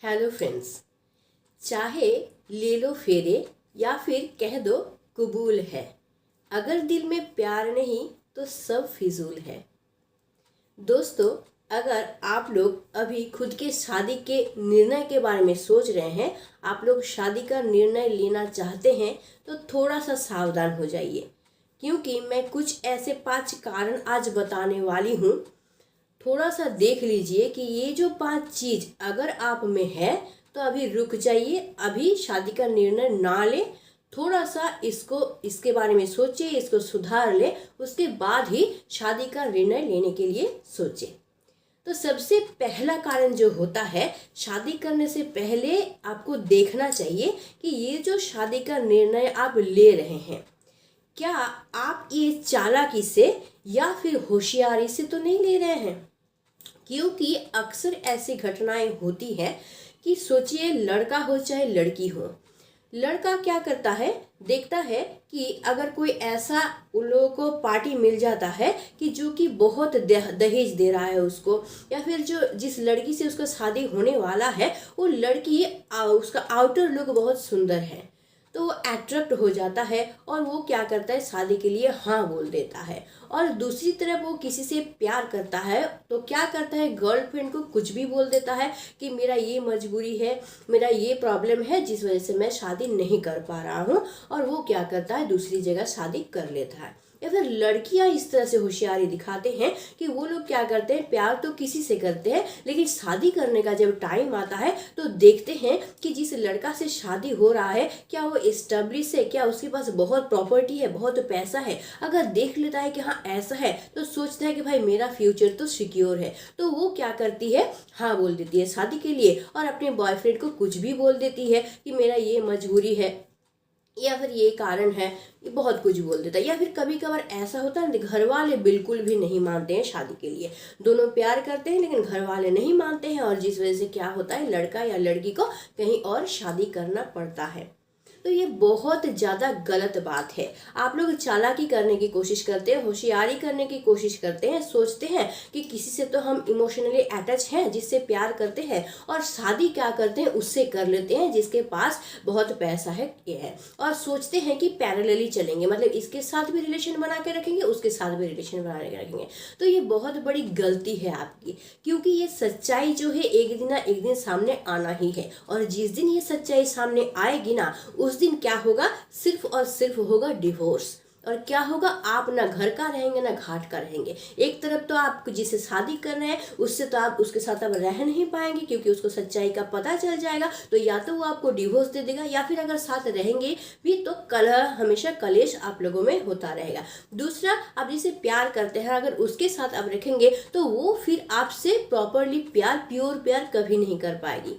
Hello friends. चाहे ले लो फेरे या फिर कह दो कबूल है, अगर दिल में प्यार नहीं तो सब फिजूल है। दोस्तों, अगर आप लोग अभी खुद के शादी के निर्णय के बारे में सोच रहे हैं, आप लोग शादी का निर्णय लेना चाहते हैं, तो थोड़ा सा सावधान हो जाइए, क्योंकि मैं कुछ ऐसे 5 कारण आज बताने वाली हूँ। थोड़ा सा देख लीजिए कि ये जो 5 चीज अगर आप में है तो अभी रुक जाइए, अभी शादी का निर्णय ना ले। थोड़ा सा इसके बारे में सोचिए, इसको सुधार ले, उसके बाद ही शादी का निर्णय लेने के लिए सोचिए। तो सबसे पहला कारण जो होता है, शादी करने से पहले आपको देखना चाहिए कि ये जो शादी का निर्णय आप ले रहे हैं, क्या आप ये चालाकी से या फिर होशियारी से तो नहीं ले रहे हैं। क्योंकि अक्सर ऐसी घटनाएं होती हैं कि सोचिए, लड़का हो चाहे लड़की हो, लड़का क्या करता है, देखता है कि अगर कोई ऐसा उन लोगों को पार्टी मिल जाता है कि जो कि बहुत दहेज दे रहा है उसको, या फिर जो जिस लड़की से उसका शादी होने वाला है वो लड़की उसका आउटर लुक बहुत सुंदर है, तो वो अट्रैक्ट हो जाता है और वो क्या करता है, शादी के लिए हाँ बोल देता है। और दूसरी तरफ वो किसी से प्यार करता है तो क्या करता है, गर्लफ्रेंड को कुछ भी बोल देता है कि मेरा ये मजबूरी है, मेरा ये प्रॉब्लम है जिस वजह से मैं शादी नहीं कर पा रहा हूँ, और वो क्या करता है, दूसरी जगह शादी कर लेता है। या फिर लड़कियां इस तरह से होशियारी दिखाते हैं कि वो लोग क्या करते हैं, प्यार तो किसी से करते हैं, लेकिन शादी करने का जब टाइम आता है तो देखते हैं कि जिस लड़का से शादी हो रहा है क्या वो एस्टेब्लिश है, क्या उसके पास बहुत प्रॉपर्टी है, बहुत पैसा है। अगर देख लेता है कि हाँ ऐसा है तो सोचता है कि भाई मेरा फ्यूचर तो सिक्योर है, तो वो क्या करती है, हाँ बोल देती है शादी के लिए, और अपने बॉयफ्रेंड को कुछ भी बोल देती है कि मेरा ये मजबूरी है या फिर ये कारण है, ये बहुत कुछ बोल देता है। या फिर कभी कभार ऐसा होता है घर वाले बिल्कुल भी नहीं मानते हैं शादी के लिए, दोनों प्यार करते हैं लेकिन घर वाले नहीं मानते हैं, और जिस वजह से क्या होता है, लड़का या लड़की को कहीं और शादी करना पड़ता है। तो ये बहुत ज़्यादा गलत बात है। आप लोग चालाकी करने की कोशिश करते हैं, होशियारी करने की कोशिश करते हैं, सोचते हैं कि किसी से तो हम इमोशनली अटैच हैं, जिससे प्यार करते हैं, और शादी क्या करते हैं, उससे कर लेते हैं जिसके पास बहुत पैसा है, ये है, और सोचते हैं कि पैरेलली चलेंगे, मतलब इसके साथ भी रिलेशन बना के रखेंगे, उसके साथ भी रिलेशन बना के रखेंगे। तो ये बहुत बड़ी गलती है आपकी, क्योंकि ये सच्चाई जो है एक दिन ना एक दिन सामने आना ही है, और जिस दिन ये सच्चाई सामने आएगी ना, उस दिन क्या होगा, सिर्फ और सिर्फ होगा डिवोर्स। और क्या होगा, आप ना घर का रहेंगे ना घाट का रहेंगे। एक तरफ तो आप जिसे शादी कर रहे हैं उससे तो आप उसके साथ अब रह नहीं पाएंगे, क्योंकि उसको सच्चाई का पता चल जाएगा, तो या तो वो आपको डिवोर्स दे देगा, या फिर अगर साथ रहेंगे भी तो कलह, हमेशा कलेश आप लोगों में होता रहेगा। दूसरा, आप जिसे प्यार करते हैं अगर उसके साथ आप रखेंगे तो वो फिर आपसे प्रॉपरली प्यार, प्योर प्यार कभी नहीं कर पाएगी,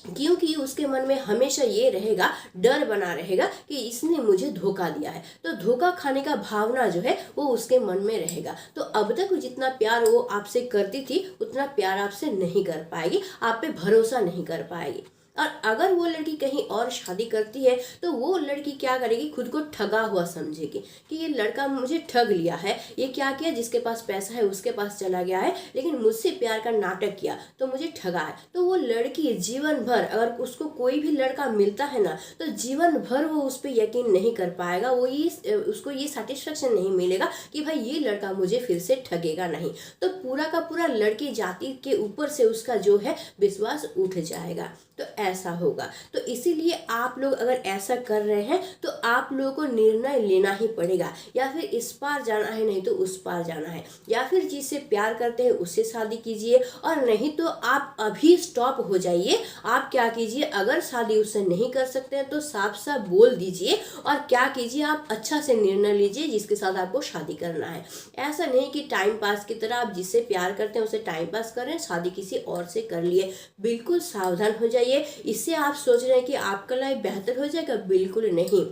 क्योंकि उसके मन में हमेशा ये रहेगा, डर बना रहेगा कि इसने मुझे धोखा दिया है, तो धोखा खाने का भावना जो है वो उसके मन में रहेगा। तो अब तक जितना प्यार वो आपसे करती थी उतना प्यार आपसे नहीं कर पाएगी, आप पे भरोसा नहीं कर पाएगी। और अगर वो लड़की कहीं और शादी करती है तो वो लड़की क्या करेगी, खुद को ठगा हुआ समझेगी कि ये लड़का मुझे ठग लिया है, ये क्या किया, जिसके पास पैसा है उसके पास चला गया है, लेकिन मुझसे प्यार का नाटक किया तो मुझे ठगा है। तो वो लड़की जीवन भर, अगर उसको कोई भी लड़का मिलता है ना, तो जीवन भर वो उस पर यकीन नहीं कर पाएगा, उसको ये सेटिस्फेक्शन नहीं मिलेगा कि भाई ये लड़का मुझे फिर से ठगेगा नहीं। तो पूरा का पूरा लड़की जाति के ऊपर से उसका जो है विश्वास उठ जाएगा, तो ऐसा होगा। तो इसीलिए आप लोग अगर ऐसा कर रहे हैं तो आप लोगों को निर्णय लेना ही पड़ेगा, या फिर इस पार जाना है नहीं तो उस पार जाना है, या फिर जिससे प्यार करते हैं उससे शादी कीजिए, और नहीं तो आप अभी स्टॉप हो जाइए। आप क्या कीजिए, अगर शादी उससे नहीं कर सकते हैं तो साफ साफ बोल दीजिए, और क्या कीजिए, आप अच्छा से निर्णय लीजिए जिसके साथ आपको शादी करना है। ऐसा नहीं कि टाइम पास की तरह आप जिससे प्यार करते हैं उसे टाइम पास कर रहे हैं, शादी किसी और से कर लिए। बिल्कुल सावधान हो जाइए, इससे आप सोच रहे हैं कि आपका लाइफ बेहतर हो जाएगा, बिल्कुल नहीं।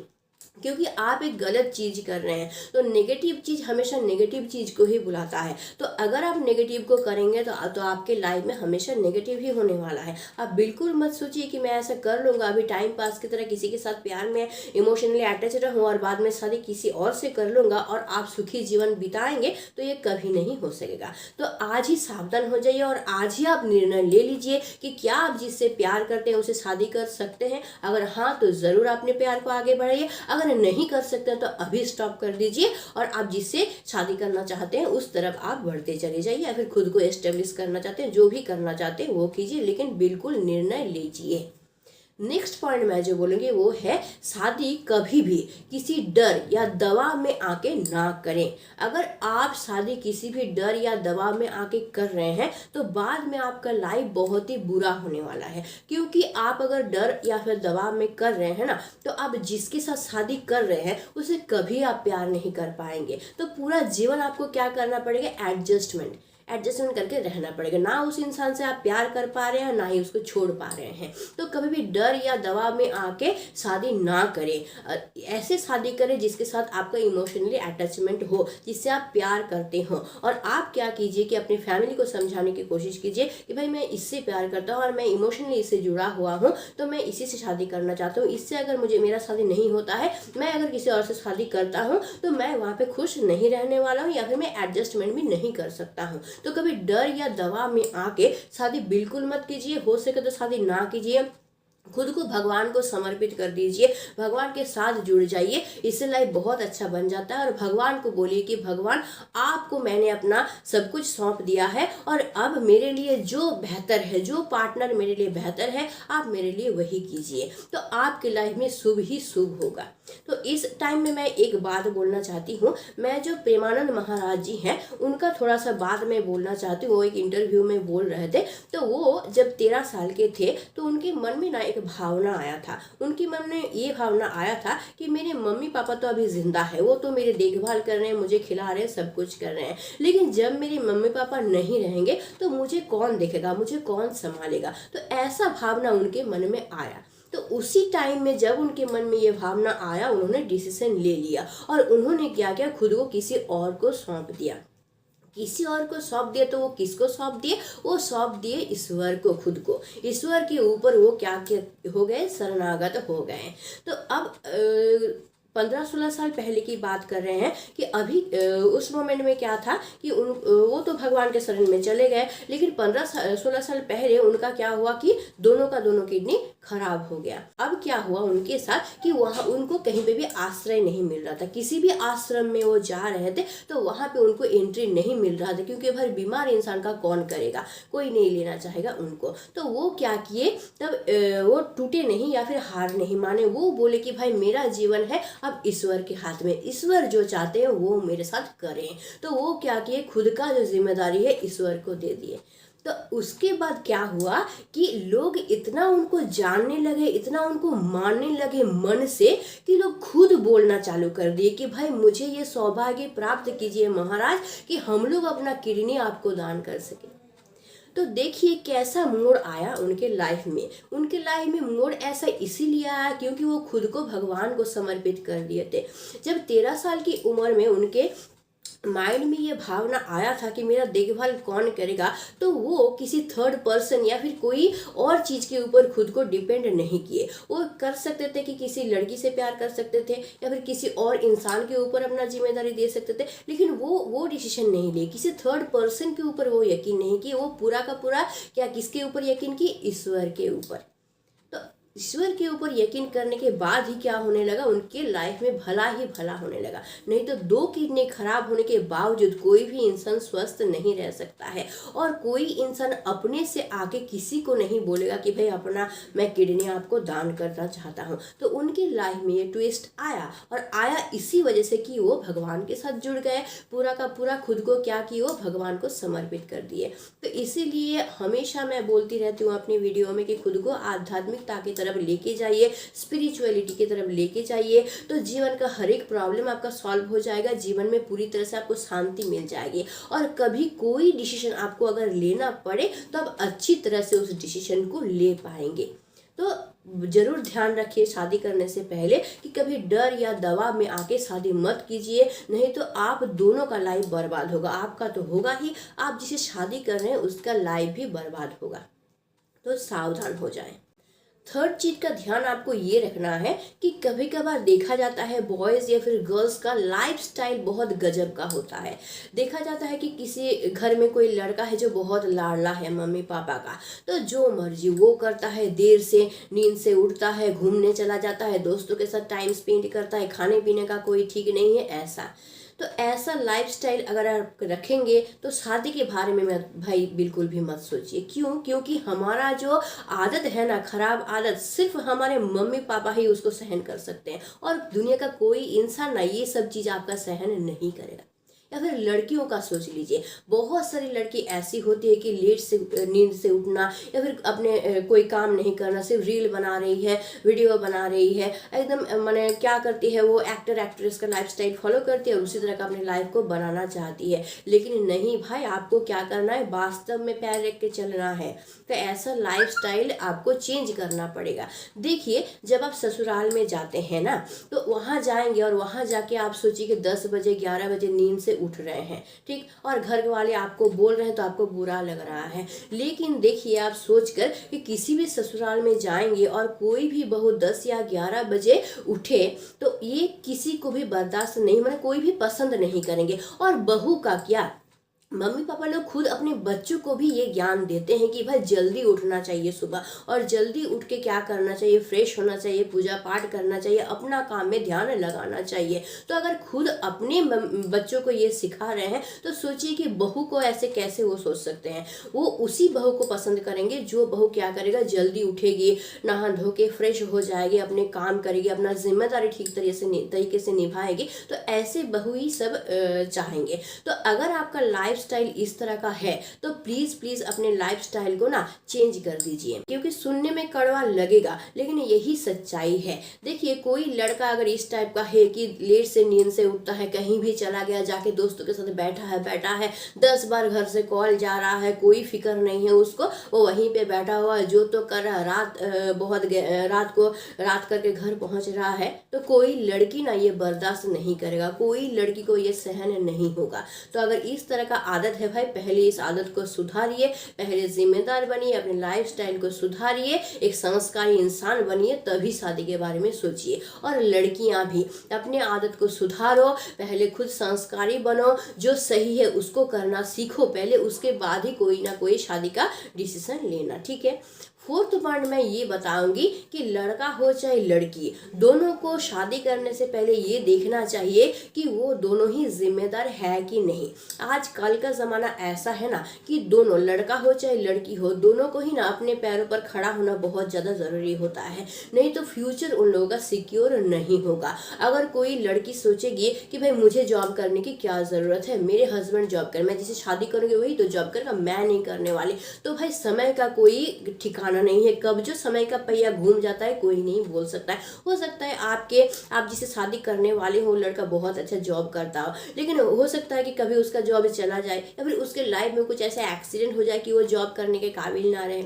क्योंकि आप एक गलत चीज कर रहे हैं। तो नेगेटिव चीज हमेशा नेगेटिव चीज को ही बुलाता है। तो अगर आप नेगेटिव को करेंगे तो आपके लाइफ में हमेशा नेगेटिव ही होने वाला है। आप बिल्कुल मत सोचिए कि मैं ऐसा कर लूंगा, अभी टाइम पास की तरह किसी के साथ प्यार में इमोशनली अटैच रहूं और बाद में शादी किसी और से कर लूंगा और आप सुखी जीवन बिताएंगे, तो ये कभी नहीं हो सकेगा। तो आज ही सावधान हो जाइए और आज ही आप निर्णय ले लीजिए कि क्या आप जिससे प्यार करते हैं उसे शादी कर सकते हैं। अगर हाँ तो जरूर अपने प्यार को आगे बढ़ाइए, अगर नहीं कर सकते तो अभी स्टॉप कर दीजिए और आप जिससे शादी करना चाहते हैं उस तरफ आप बढ़ते चले जाइए, या फिर खुद को एस्टेब्लिश करना चाहते हैं, जो भी करना चाहते हैं वो कीजिए, लेकिन बिल्कुल निर्णय लीजिए। नेक्स्ट पॉइंट मैं जो बोलूँगी वो है शादी कभी भी किसी डर या दबाव में आके ना करें। अगर आप शादी किसी भी डर या दबाव में आके कर रहे हैं तो बाद में आपका लाइफ बहुत ही बुरा होने वाला है। क्योंकि आप अगर डर या फिर दबाव में कर रहे हैं ना, तो आप जिसके साथ शादी कर रहे हैं उसे कभी आप प्यार नहीं कर पाएंगे। तो पूरा जीवन आपको क्या करना पड़ेगा, एडजस्टमेंट करके रहना पड़ेगा। ना उस इंसान से आप प्यार कर पा रहे हैं, ना ही उसको छोड़ पा रहे हैं। तो कभी भी डर या दबाव में आके शादी ना करें। ऐसे शादी करें जिसके साथ आपका इमोशनली अटैचमेंट हो, जिससे आप प्यार करते हो। और आप क्या कीजिए कि अपनी फैमिली को समझाने की कोशिश कीजिए कि भाई मैं इससे प्यार करता हूँ और मैं इमोशनली इससे जुड़ा हुआ हूँ, तो मैं इसी से शादी करना चाहता हूँ। इससे अगर मुझे मेरा शादी नहीं होता है, मैं अगर किसी और से शादी करता हूँ तो मैं वहाँ पे खुश नहीं रहने वाला हूँ, या फिर मैं एडजस्टमेंट भी नहीं कर सकता हूँ। तो कभी डर या दबाव में आके शादी बिल्कुल मत कीजिए। हो सके तो शादी ना कीजिए। खुद को भगवान को समर्पित कर दीजिए, भगवान के साथ जुड़ जाइए, इससे लाइफ बहुत अच्छा बन जाता है। और भगवान को बोलिए कि भगवान आपको मैंने अपना सब कुछ सौंप दिया है और अब मेरे लिए जो बेहतर है, जो पार्टनर मेरे लिए बेहतर है, आप मेरे लिए वही कीजिए। तो आपकी लाइफ में शुभ ही शुभ होगा। तो इस टाइम में मैं एक बात बोलना चाहती हूँ। मैं जो प्रेमानंद महाराज जी हैं उनका थोड़ा सा बात मैं बोलना चाहती हूँ। वो एक इंटरव्यू में बोल रहे थे। तो वो जब 13 साल के थे तो उनके मन में ना एक भावना आया था। उनके मन में ये भावना आया था कि मेरे मम्मी पापा तो अभी जिंदा है, वो तो मेरे देखभाल कर रहे हैं, मुझे खिला रहे हैं, सब कुछ कर रहे हैं, लेकिन जब मेरे मम्मी पापा नहीं रहेंगे तो मुझे कौन देखेगा, मुझे कौन संभालेगा। तो ऐसा भावना उनके मन में आया। तो उसी टाइम में जब उनके मन में ये भावना आया, उन्होंने डिसीजन ले लिया और उन्होंने क्या किया, खुद को किसी और को सौंप दिया। किसी और को सौंप दिया तो वो किसको सौंप दिए, वो सौंप दिए ईश्वर को, खुद को। ईश्वर के ऊपर वो क्या हो गए, शरणागत हो गए। तो अब 15-16 साल पहले की बात कर रहे हैं कि अभी उस मोमेंट में क्या था कि वो तो भगवान के शरण में चले गए, लेकिन 15-16 साल पहले उनका क्या हुआ कि दोनों का दोनों किडनी खराब हो गया। अब क्या हुआ उनके साथ कि वहाँ उनको कहीं पे भी आश्रय नहीं मिल रहा था। किसी भी आश्रम में वो जा रहे थे तो वहाँ पे उनको एंट्री नहीं मिल रहा था, क्योंकि भाई बीमार इंसान का कौन करेगा, कोई नहीं लेना चाहेगा उनको। तो वो क्या किए, तब वो टूटे नहीं या फिर हार नहीं माने। वो बोले कि भाई मेरा जीवन है अब ईश्वर के हाथ में, ईश्वर जो चाहते हैं वो मेरे साथ करें। तो वो क्या किए, खुद का जो जिम्मेदारी है ईश्वर को दे दिए। तो उसके बाद क्या हुआ कि लोग इतना उनको जानने लगे, इतना उनको मानने लगे मन से, कि लोग खुद बोलना चालू कर दिए कि भाई मुझे ये सौभाग्य प्राप्त कीजिए महाराज कि हम लोग अपना किडनी आपको दान कर सके। तो देखिए कैसा मोड़ आया उनके लाइफ में। उनके लाइफ में मोड़ ऐसा इसीलिए आया क्योंकि वो खुद को भगवान को समर्पित कर दिए थे। जब 13 साल की उम्र में उनके माइंड में ये भावना आया था कि मेरा देखभाल कौन करेगा, तो वो किसी थर्ड पर्सन या फिर कोई और चीज़ के ऊपर खुद को डिपेंड नहीं किए। वो कर सकते थे कि किसी लड़की से प्यार कर सकते थे या फिर किसी और इंसान के ऊपर अपना जिम्मेदारी दे सकते थे, लेकिन वो डिसीजन नहीं लिए। किसी थर्ड पर्सन के ऊपर वो यकीन नहीं किए। वो पूरा का पूरा क्या किसके ऊपर यकीन की, ईश्वर के ऊपर। तो ईश्वर के ऊपर यकीन करने के बाद ही क्या होने लगा, उनके लाइफ में भला ही भला होने लगा। नहीं तो 2 किडनी खराब होने के बावजूद कोई भी इंसान स्वस्थ नहीं रह सकता है। और कोई इंसान अपने से आके किसी को नहीं बोलेगा कि भाई अपना मैं किडनी आपको दान करना चाहता हूँ। तो उनकी लाइफ में ये ट्विस्ट आया, और आया इसी वजह से कि वो भगवान के साथ जुड़ गए। पूरा का पूरा खुद को क्या कि वो भगवान को समर्पित कर दिए। तो इसीलिए हमेशा मैं बोलती रहती हूँ अपनी वीडियो में कि खुद को आध्यात्मिकता की तरफ लेके जाइए, स्पिरिचुअलिटी की तरफ लेके जाइए, तो जीवन का हर एक प्रॉब्लम आपका सॉल्व हो जाएगा। जीवन में पूरी तरह से आपको शांति मिल जाएगी। और कभी कोई डिसीजन आपको अगर लेना पड़े तो आप अच्छी तरह से उस डिसीजन को ले पाएंगे। तो जरूर ध्यान रखिए शादी करने से पहले कि कभी डर या दबाव में आके शादी मत कीजिए, नहीं तो आप दोनों का लाइफ बर्बाद होगा। आपका तो होगा ही, आप जिसे शादी कर रहे हैं उसका लाइफ भी बर्बाद होगा। तो सावधान हो जाएं। थर्ड चीज का ध्यान आपको ये रखना है कि कभी कभार देखा जाता है बॉयज या फिर गर्ल्स का लाइफस्टाइल बहुत गजब का होता है। देखा जाता है कि किसी घर में कोई लड़का है जो बहुत लाडला है मम्मी पापा का, तो जो मर्जी वो करता है, देर से नींद से उठता है, घूमने चला जाता है, दोस्तों के साथ टाइम स्पेंड करता है, खाने पीने का कोई ठीक नहीं है ऐसा। तो ऐसा लाइफस्टाइल अगर आप रखेंगे तो शादी के बारे में भाई बिल्कुल भी मत सोचिए। क्यों? क्योंकि हमारा जो आदत है ना, खराब आदत, सिर्फ हमारे मम्मी पापा ही उसको सहन कर सकते हैं, और दुनिया का कोई इंसान ना ये सब चीज़ आपका सहन नहीं करेगा। या फिर लड़कियों का सोच लीजिए, बहुत सारी लड़की ऐसी होती है कि लेट से नींद से उठना या फिर अपने कोई काम नहीं करना, सिर्फ रील बना रही है, वीडियो बना रही है, एकदम माने क्या करती है वो, एक्टर एक्ट्रेस का लाइफस्टाइल फॉलो करती है और उसी तरह का अपने लाइफ को बनाना चाहती है। लेकिन नहीं भाई, आपको क्या करना है, वास्तव में पैर रख के चलना है। तो ऐसा लाइफस्टाइल आपको चेंज करना पड़ेगा। देखिए, जब आप ससुराल में जाते हैं ना, तो वहाँ जाएंगे और वहाँ जाके आप सोचिए कि 10 बजे 11 बजे नींद से उठ रहे हैं, ठीक, और घर वाले आपको बोल रहे हैं तो आपको बुरा लग रहा है। लेकिन देखिए, आप सोचकर कि किसी भी ससुराल में जाएंगे और कोई भी बहू 10 या 11 बजे उठे तो ये किसी को भी बर्दाश्त नहीं, मतलब कोई भी पसंद नहीं करेंगे। और बहू का क्या, मम्मी पापा लोग खुद अपने बच्चों को भी ये ज्ञान देते हैं कि भाई जल्दी उठना चाहिए सुबह, और जल्दी उठ के क्या करना चाहिए, फ्रेश होना चाहिए, पूजा पाठ करना चाहिए, अपना काम में ध्यान लगाना चाहिए। तो अगर खुद अपने बच्चों को ये सिखा रहे हैं तो सोचिए कि बहू को ऐसे कैसे वो सोच सकते हैं। वो उसी बहू को पसंद करेंगे जो बहू क्या करेगा, जल्दी उठेगी, नहा धो के फ्रेश हो जाएगी, अपने काम करेगी, अपना जिम्मेदारी ठीक तरीके से निभाएगी। तो ऐसे बहू ही सब चाहेंगे। तो अगर आपका लाइफ स्टाइल इस तरह का है तो प्लीज अपने लाइफस्टाइल को ना चेंज कर दीजिए, क्योंकि सुनने में कड़वा लगेगा लेकिन यही सच्चाई है। देखिए, कोई लड़का अगर इस टाइप का है कि लेट से नींद से उठता है, कहीं भी चला गया, जाके दोस्तों के साथ बैठा है 10 बार घर से कॉल जा रहा है, कोई फिक्र नहीं है उसको, वो वहीं पे बैठा हुआ है, जो तो कर रहा है, रात करके घर पहुंच रहा है, तो कोई लड़की ना ये बर्दाश्त नहीं करेगा, कोई लड़की को ये सहन नहीं होगा। तो अगर इस तरह का आदत है भाई, पहले इस आदत को सुधारिए, पहले जिम्मेदार बनिए, अपने लाइफस्टाइल को सुधारिए, एक संस्कारी इंसान बनिए, तभी शादी के बारे में सोचिए। और लड़कियां भी अपने आदत को सुधारो, पहले खुद संस्कारी बनो, जो सही है उसको करना सीखो पहले, उसके बाद ही कोई ना कोई शादी का डिसीजन लेना, ठीक है। फोर्थ पॉइंट मैं ये बताऊंगी कि लड़का हो चाहे लड़की, दोनों को शादी करने से पहले ये देखना चाहिए कि वो दोनों ही जिम्मेदार है कि नहीं। आजकल का ज़माना ऐसा है ना कि दोनों, लड़का हो चाहे लड़की हो, दोनों को ही ना अपने पैरों पर खड़ा होना बहुत ज़्यादा ज़रूरी होता है, नहीं तो फ्यूचर उन लोगों का सिक्योर नहीं होगा। अगर कोई लड़की सोचेगी कि भाई मुझे जॉब करने की क्या ज़रूरत है, मेरे हस्बैंड जॉब कर, मैं जिसे शादी करूँगी वही तो जॉब करेगा, मैं नहीं करने वाली, तो भाई समय का कोई ठिकाना नहीं है, कब जो समय का पहिया घूम जाता है कोई नहीं बोल सकता है। हो सकता है आप जिसे शादी करने वाले हो लड़का बहुत अच्छा जॉब करता हो, लेकिन हो सकता है कि कभी उसका जॉब चला जाए या फिर उसके लाइफ में कुछ ऐसा एक्सीडेंट हो जाए कि वो जॉब करने के काबिल ना रहे,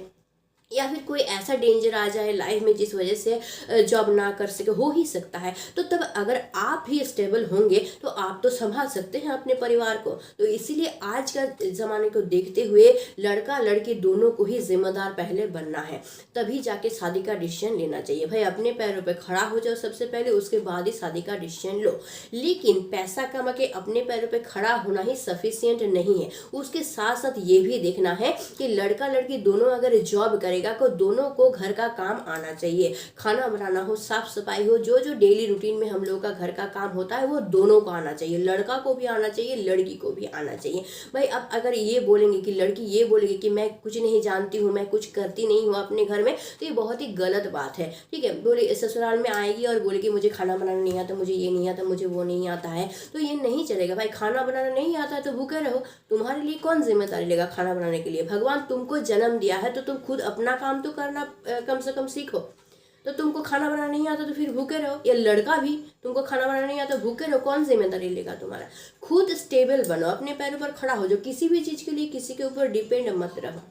या फिर कोई ऐसा डेंजर आ जाए लाइफ में जिस वजह से जॉब ना कर सके, हो ही सकता है। तो तब अगर आप भी स्टेबल होंगे तो आप तो संभाल सकते हैं अपने परिवार को। तो इसीलिए आज का ज़माने को देखते हुए लड़का लड़की दोनों को ही जिम्मेदार पहले बनना है, तभी जाके शादी का डिसीजन लेना चाहिए। भाई अपने पैरों पर खड़ा हो जाओ सबसे पहले, उसके बाद ही शादी का डिसीजन लो। लेकिन पैसा कमा के अपने पैरों पर खड़ा होना ही सफिशियंट नहीं है, उसके साथ साथ ये भी देखना है कि लड़का लड़की दोनों अगर जॉब करे को दोनों को घर का काम आना चाहिए, खाना बनाना हो, साफ सफाई हो, जो जो डेली रूटीन में हम लोगों का घर का काम होता है वो दोनों को आना चाहिए, लड़का को भी आना चाहिए, लड़की को भी आना चाहिए। भाई अब अगर ये बोलेंगे कि लड़की ये बोलेगी कि मैं कुछ नहीं जानती हूँ, मैं कुछ करती नहीं हूँ अपने घर में, तो ये बहुत ही गलत बात है, ठीक है। बोले ससुराल में आएगी और बोलेगी मुझे खाना बनाना नहीं आता, मुझे ये नहीं आता, मुझे वो नहीं आता है, तो ये नहीं चलेगा। भाई खाना बनाना नहीं आता है तो भूखे रहो, तुम्हारे लिए कौन जिम्मेदारी लेगा खाना बनाने के लिए? भगवान तुमको जन्म दिया है तो तुम खुद अपना काम तो करना कम से कम सीखो। तो तुमको खाना बनाना नहीं आता तो फिर भूखे रहो, या लड़का भी तुमको खाना बनाना नहीं आता भूखे रहो, कौन जिम्मेदारी लेगा तुम्हारा? खुद स्टेबल बनो, अपने पैरों पर खड़ा हो जाओ, किसी भी चीज़ के लिए किसी के ऊपर डिपेंड मत रहो।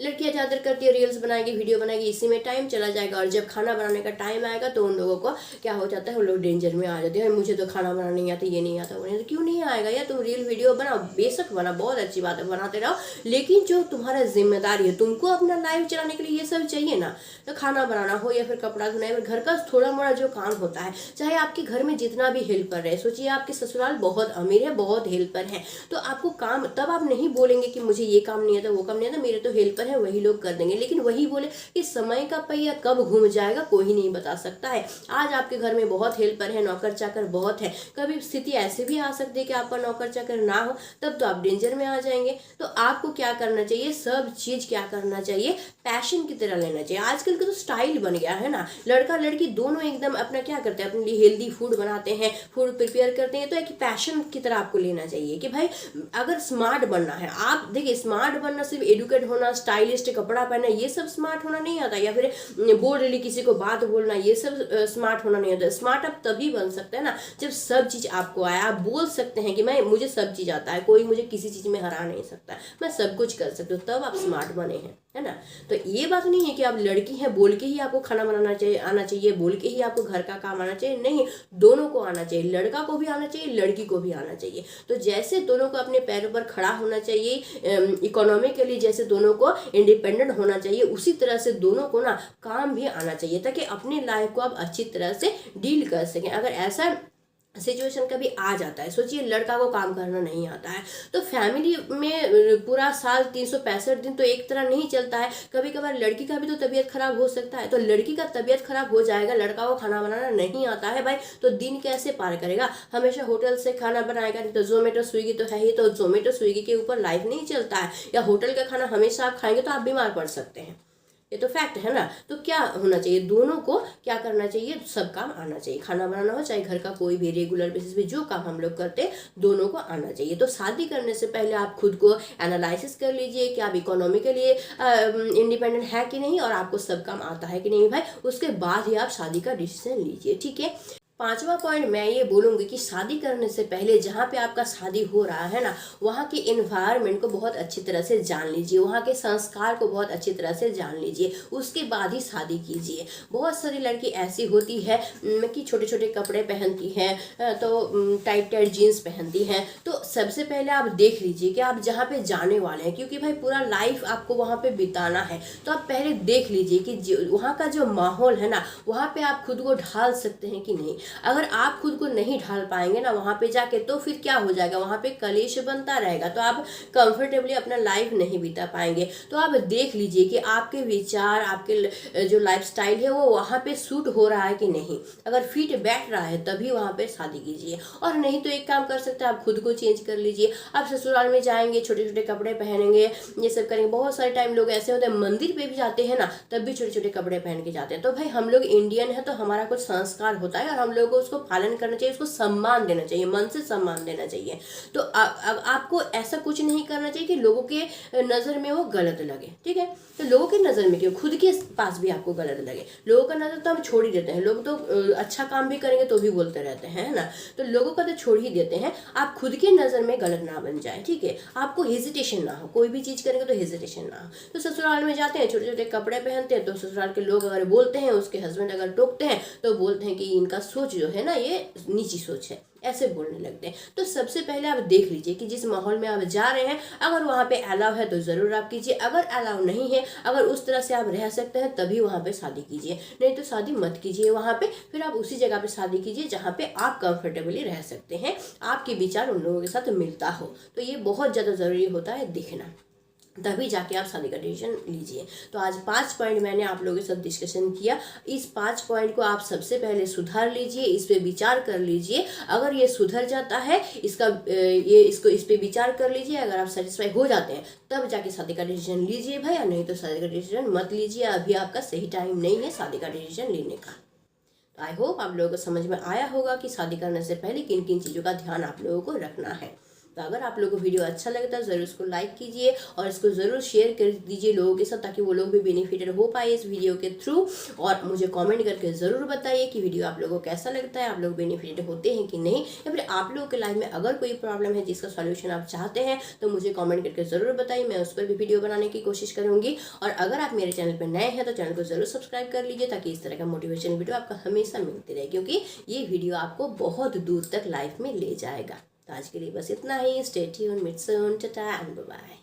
लड़कियां ज़्यादातर करती है रील्स बनाएगी, वीडियो बनाएगी, इसी में टाइम चला जाएगा, और जब खाना बनाने का टाइम आएगा तो उन लोगों को क्या हो जाता है, वो लोग डेंजर में आ जाते हैं, मुझे तो खाना बनाना नहीं आता, ये नहीं आता, वो नहीं आता। क्यों नहीं आएगा यार, तुम रील वीडियो बनाओ, बेशक बना, बहुत अच्छी बात है, बनाते रहो, लेकिन जो तुम्हारा जिम्मेदारी है, तुमको अपना लाइफ चलाने के लिए ये सब चाहिए ना, तो खाना बनाना हो या फिर कपड़ा धोना या फिर घर का थोड़ा मोड़ा जो काम होता है, चाहे आपके घर में जितना भी हेल्पर है, सोचिए आपके ससुराल बहुत अमीर है, बहुत हेल्पर है, तो आपको काम, तब आप नहीं बोलेंगे कि मुझे ये काम नहीं आता, वो काम नहीं आता, मेरे तो हेल्पर है, वही लोग कर देंगे। लेकिन वही बोले कि समय का पहिया कब घूम जाएगा कोई नहीं बता सकता है। आज आपके घर में बहुत हेल्पर है, नौकर चाकर बहुत है, कभी स्थिति ऐसे भी आ सकती है कि आपका नौकर चाकर ना हो, तब तो आप डेंजर में आ जाएंगे। तो आपको क्या करना चाहिए, सब चीज क्या करना चाहिए, पैशन की तरह लेना चाहिए। आजकल का तो स्टाइल बन गया है ना, लड़का लड़की दोनों एकदम अपना क्या करते हैं, अपने लिए हेल्दी फूड बनाते हैं, फूड प्रिपेयर करते हैं, तो एक पैशन की तरह आपको लेना चाहिए कि भाई अगर स्मार्ट बनना है, आप देखिए स्मार्ट बनना सिर्फ एडुकेट होना, स्टाइलिस्ट कपड़ा पहनना, ये सब स्मार्ट होना नहीं आता, या फिर बोल्डली किसी को बात बोलना, ये सब स्मार्ट होना नहीं आता। स्मार्ट आप तभी बन सकते हैं ना जब सब चीज आपको आया, आप बोल सकते हैं कि मैं, मुझे सब चीज आता है, कोई मुझे किसी चीज में हरा नहीं सकता, मैं सब कुछ कर सकती हूँ, तब आप स्मार्ट बने हैं, है ना। तो ये बात नहीं है कि आप लड़की हैं बोल के ही आपको खाना बनाना चाहिए, आना चाहिए, बोल के ही आपको घर का काम आना चाहिए, नहीं, दोनों को आना चाहिए, लड़का को भी आना चाहिए, लड़की को भी आना चाहिए। तो जैसे दोनों को अपने पैरों पर खड़ा होना चाहिए, इकोनॉमिकली जैसे दोनों को इंडिपेंडेंट होना चाहिए, उसी तरह से दोनों को ना काम भी आना चाहिए, ताकि अपनी लाइफ को आप अच्छी तरह से डील कर सकें। अगर ऐसा सिचुएशन कभी आ जाता है, सोचिए लड़का को काम करना नहीं आता है, तो फैमिली में पूरा साल 365 दिन तो एक तरह नहीं चलता है, कभी कभार लड़की का भी तो तबीयत खराब हो सकता है। तो लड़की का तबीयत खराब हो जाएगा, लड़का को खाना बनाना नहीं आता है भाई, तो दिन कैसे पार करेगा, हमेशा होटल से खाना बनाएगा, नहीं तो जोमेटो स्विगी तो है ही, तो जोमेटो स्विगी के ऊपर लाइफ नहीं चलता है, या होटल का खाना हमेशा आप खाएंगे तो आप बीमार पड़ सकते हैं, ये तो फैक्ट है ना। तो क्या होना चाहिए, दोनों को क्या करना चाहिए, सब काम आना चाहिए, खाना बनाना हो चाहे घर का कोई भी रेगुलर बेसिस पे जो काम हम लोग करते हैं दोनों को आना चाहिए। तो शादी करने से पहले आप खुद को एनालिसिस कर लीजिए कि आप इकोनॉमिकली इंडिपेंडेंट है कि नहीं, और आपको सब काम आता है कि नहीं भाई, उसके बाद ही आप शादी का डिसीजन लीजिए, ठीक है। पांचवा पॉइंट मैं ये बोलूँगी कि शादी करने से पहले जहाँ पे आपका शादी हो रहा है ना, वहाँ के एनवायरनमेंट को बहुत अच्छी तरह से जान लीजिए, वहाँ के संस्कार को बहुत अच्छी तरह से जान लीजिए, उसके बाद ही शादी कीजिए। बहुत सारी लड़की ऐसी होती है कि छोटे छोटे कपड़े पहनती हैं, तो टाइट टाइट जीन्स पहनती हैं। तो सबसे पहले आप देख लीजिए कि आप जहाँ पे जाने वाले हैं, क्योंकि भाई पूरा लाइफ आपको वहाँ पे बिताना है, तो आप पहले देख लीजिए कि वहाँ का जो माहौल है ना, वहाँ पे आप खुद को ढाल सकते हैं कि नहीं। अगर आप खुद को नहीं ढाल पाएंगे ना वहाँ पे जाके, तो फिर क्या हो जाएगा, वहाँ पे कलेश बनता रहेगा, तो आप कंफर्टेबली अपना लाइफ नहीं बिता पाएंगे। तो आप देख लीजिए कि आपके विचार, आपके जो लाइफस्टाइल है वो वहाँ पे सूट हो रहा है कि नहीं। अगर फिट बैठ रहा है तभी वहाँ पे शादी कीजिए, और नहीं तो एक काम कर सकते हैं, आप खुद को चेंज कर लीजिए। आप ससुराल में जाएंगे, छोटे छोटे कपड़े पहनेंगे, ये सब करेंगे। बहुत सारे टाइम लोग ऐसे होते हैं मंदिर पे भी जाते हैं ना, तब भी छोटे छोटे कपड़े पहन के जाते हैं। तो भाई हम लोग इंडियन है, तो हमारा कुछ संस्कार होता है, और हम लोग को उसको पालन करना चाहिए, उसको सम्मान देना चाहिए, मन से सम्मान देना चाहिए। तो आपको ऐसा कुछ नहीं करना चाहिए कि लोगों के नज़र में वो गलत लगे, ठीक है। तो लोगों की नज़र में क्यों, खुद के पास भी आपको गलत लगे। लोगों का नज़र तो हम छोड़ ही देते हैं, लोग तो अच्छा काम भी करेंगे तो भी बोलते रहते हैं, है ना। तो लोगों का तो छोड़ ही देते हैं, आप खुद के नज़र में गलत ना बन जाए, ठीक है। आपको हेजिटेशन ना हो, कोई भी चीज़ करेंगे तो हेजिटेशन ना हो। तो ससुराल में जाते हैं, छोटे छोटे कपड़े पहनते हैं, तो ससुराल के लोग अगर बोलते हैं, उसके हस्बैंड अगर टोकते हैं, तो बोलते हैं कि इनका सोच जो है ना ये नीची सोच है, ऐसे बोलने लगते हैं। तो सबसे पहले आप देख लीजिए कि जिस माहौल में आप जा रहे हैं, अगर वहाँ पे अलाउ है तो ज़रूर आप कीजिए, अगर अलाउ नहीं है, अगर उस तरह से आप रह सकते हैं तभी वहाँ पे शादी कीजिए, नहीं तो शादी मत कीजिए वहाँ पे। फिर आप उसी जगह पे शादी कीजिए जहाँ पे आप कंफर्टेबली रह सकते हैं, आपके विचार उन लोगों के साथ मिलता हो। तो ये बहुत ज़्यादा ज़रूरी होता है देखना, तभी जाके आप शादी का डिसीजन लीजिए। तो आज 5 पॉइंट मैंने आप लोगों के साथ डिस्कशन किया। इस 5 पॉइंट को आप सबसे पहले सुधार लीजिए, इस पे विचार कर लीजिए। अगर ये सुधर जाता है, इस पे विचार कर लीजिए, अगर आप सेटिस्फाई हो जाते हैं तब जाके शादी का डिसीजन लीजिए भाई, और नहीं तो शादी का डिसीजन मत लीजिए। अभी आपका सही टाइम नहीं है शादी का डिसीजन लेने का। तो आई होप आप लोगों को समझ में आया होगा कि शादी करने से पहले किन किन चीज़ों का ध्यान आप लोगों को रखना है। तो अगर आप लोगों को वीडियो अच्छा लगता है ज़रूर इसको लाइक कीजिए और इसको ज़रूर शेयर कर दीजिए लोगों के साथ, ताकि वो लोग भी बेनिफिटेड हो पाए इस वीडियो के थ्रू। और मुझे कमेंट करके ज़रूर बताइए कि वीडियो आप लोगों को कैसा लगता है, आप लोग बेनिफिटेड होते हैं कि नहीं, या फिर आप लोगों के लाइफ में अगर कोई प्रॉब्लम है जिसका सॉल्यूशन आप चाहते हैं तो मुझे कमेंट करके ज़रूर बताइए, मैं उस पर भी वीडियो बनाने की कोशिश करूँगी। और अगर आप मेरे चैनल पर नए हैं तो चैनल को ज़रूर सब्सक्राइब कर लीजिए, ताकि इस तरह का मोटिवेशन वीडियो आपको हमेशा मिलती रहे, क्योंकि ये वीडियो आपको बहुत दूर तक लाइफ में ले जाएगा। तो आज के लिए बस इतना ही। Stay tuned, meet soon, tata and bye bye.